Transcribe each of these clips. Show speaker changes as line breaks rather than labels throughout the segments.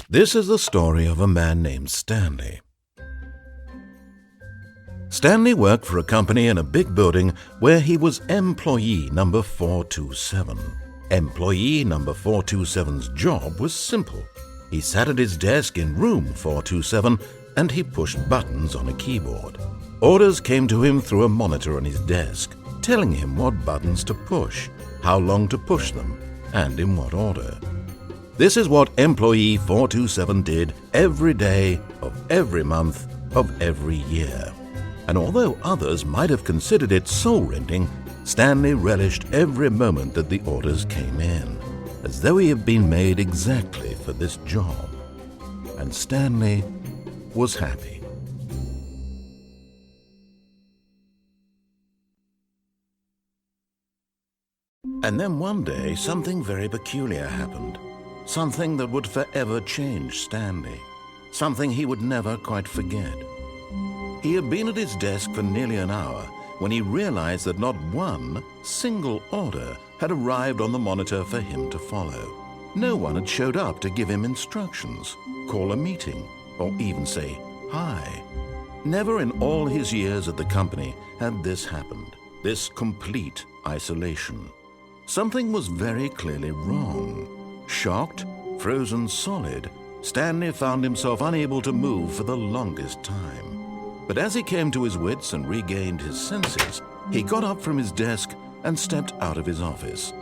This is the story of a man named Stanley. Stanley worked for a company in a big building where he was employee number 427. Employee number 427's job was simple. He sat at his desk in room 427 and he pushed buttons on a keyboard. Orders came to him through a monitor on his desk, telling him what buttons to push, how long to push them, and in what order. This is what employee 427 did every day of every month of every year. And although others might have considered it soul-rending, Stanley relished every moment that the orders came in, as though he had been made exactly for this job. And Stanley was happy. And then one day, something very peculiar happened. Something that would forever change Stanley. Something he would never quite forget. He had been at his desk for nearly an hour when he realized that not one single order had arrived on the monitor for him to follow. No one had showed up to give him instructions, call a meeting, or even say hi. Never in all his years at the company had this happened, this complete isolation. Something was very clearly wrong. Shocked, frozen solid, Stanley found himself unable to move for the longest time. But as he came to his wits and regained his senses, he got up from his desk and stepped out of his office.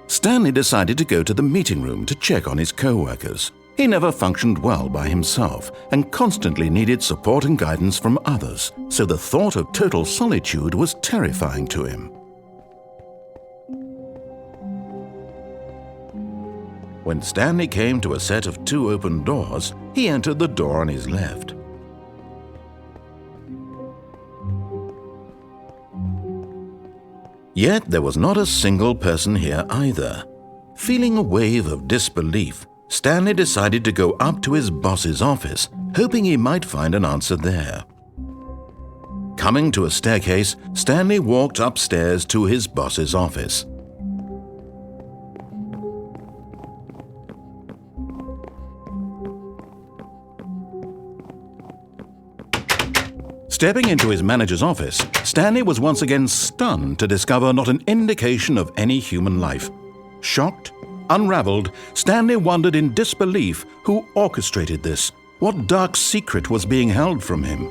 Stanley decided to go to the meeting room to check on his co-workers. He never functioned well by himself and constantly needed support and guidance from others, so the thought of total solitude was terrifying to him. When Stanley came to a set of 2 open doors, he entered the door on his left. Yet there was not a single person here either. Feeling a wave of disbelief, Stanley decided to go up to his boss's office, hoping he might find an answer there. Coming to a staircase, Stanley walked upstairs to his boss's office. Stepping into his manager's office, Stanley was once again stunned to discover not an indication of any human life. Shocked, unraveled, Stanley wondered in disbelief who orchestrated this. What dark secret was being held from him?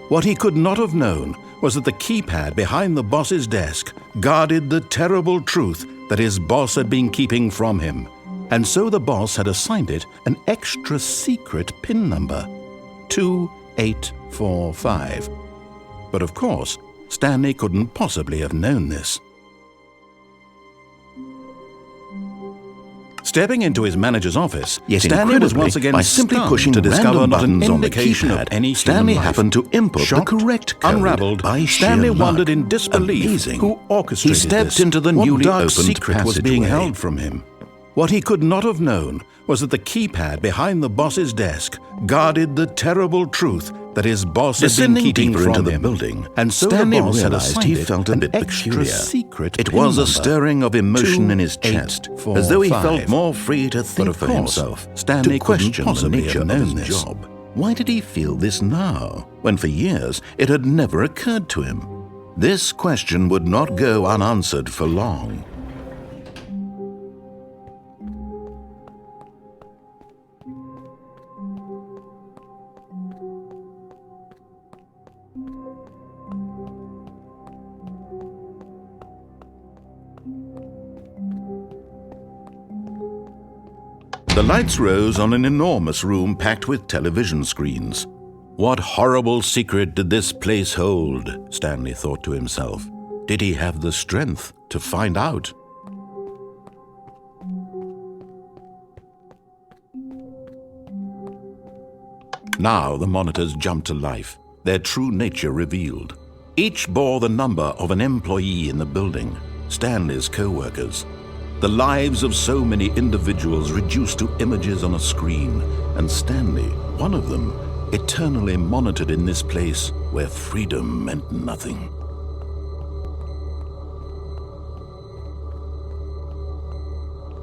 What he could not have known was that the keypad behind the boss's desk guarded the terrible truth that his boss had been keeping from him. And so the boss had assigned it an extra secret PIN number, 2845. But of course, Stanley couldn't possibly have known this. Stepping into his manager's office, Stanley was once again
by simply pushing
to discover not an
buttons on the
indication
keypad,
of any
Stanley
human life.
happened to input
Shocked,
the correct code
unraveled,
by
Stanley
sheer
wondered
luck.
in disbelief
Amazing.
who orchestrated
He stepped
this.
into the
What
newly
dark
opened
secret was being
passageway.
held from him? What he could not have known was that the keypad behind the boss's desk guarded the terrible truth that his boss had been
Descending
keeping
deeper
from
into the
him.
building,
And so
Stanley
the boss had
realized
assigned
he
it
felt a
an
bit
extra
peculiar.
secret
It
PIN
was a
number.
stirring of emotion in his chest, as though he felt more free to think
of
for
course,
himself,
Stanley
to question
couldn't
the
possibly
nature
have
of
known
his
this.
job. Why did he feel this now, when for years it had never occurred to him? This question would not go unanswered for long. The lights rose on an enormous room packed with television screens. What horrible secret did this place hold? Stanley thought to himself. Did he have the strength to find out? Now the monitors jumped to life, their true nature revealed. Each bore the number of an employee in the building, Stanley's co-workers. The lives of so many individuals reduced to images on a screen, and Stanley, one of them, eternally monitored in this place where freedom meant nothing.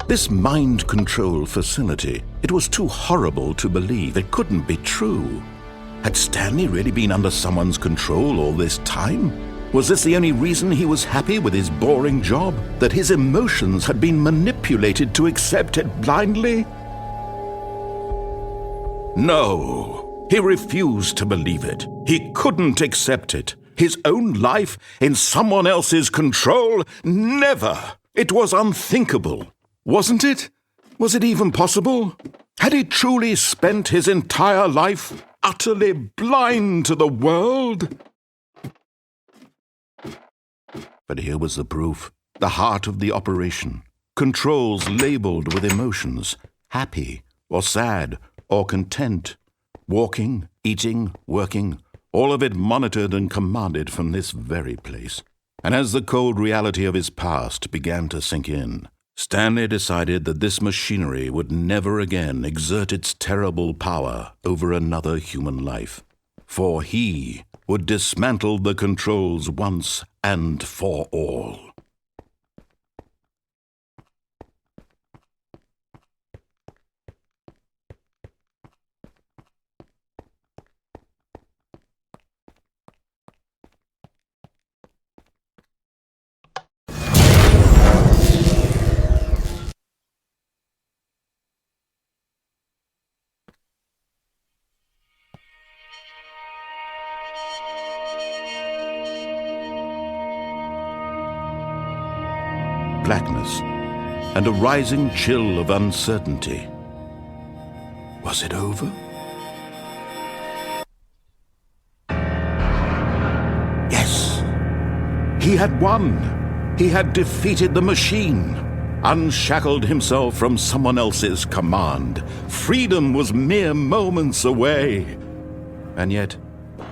This mind control facility, it was too horrible to believe. It couldn't be true. Had Stanley really been under someone's control all this time? Was this the only reason he was happy with his boring job? That his emotions had been manipulated to accept it blindly? No, he refused to believe it. He couldn't accept it. His own life in someone else's control? Never! It was unthinkable. Wasn't it? Was it even possible? Had he truly spent his entire life utterly blind to the world? But here was the proof, the heart of the operation. Controls labeled with emotions, happy or sad or content. Walking, eating, working, all of it monitored and commanded from this very place. And as the cold reality of his past began to sink in, Stanley decided that this machinery would never again exert its terrible power over another human life, for he would dismantle the controls once and for all. Blackness, and a rising chill of uncertainty. Was it over? Yes! He had won! He had defeated the machine, unshackled himself from someone else's command. Freedom was mere moments away. And yet,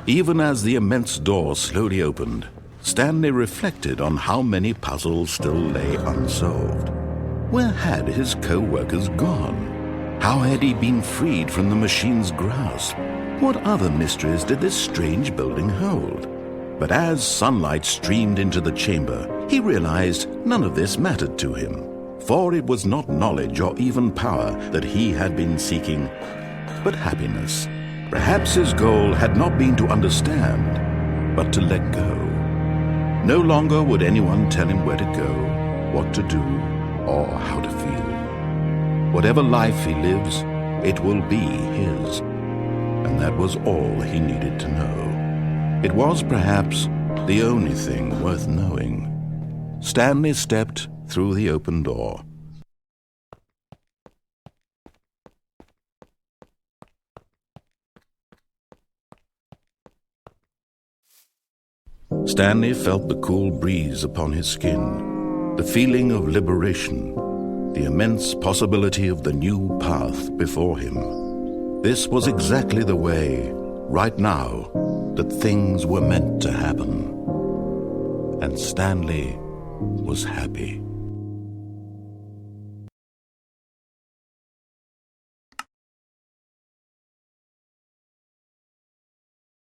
even as the immense door slowly opened, Stanley reflected on how many puzzles still lay unsolved. Where had his co-workers gone? How had he been freed from the machine's grasp? What other mysteries did this strange building hold? But as sunlight streamed into the chamber, he realized none of this mattered to him, for it was not knowledge or even power that he had been seeking, but happiness. Perhaps his goal had not been to understand, but to let go. No longer would anyone tell him where to go, what to do, or how to feel. Whatever life he lives, it will be his. And that was all he needed to know. It was perhaps the only thing worth knowing. Stanley stepped through the open door. Stanley felt the cool breeze upon his skin, the feeling of liberation, the immense possibility of the new path before him. This was exactly the way, right now, that things were meant to happen. And Stanley was happy.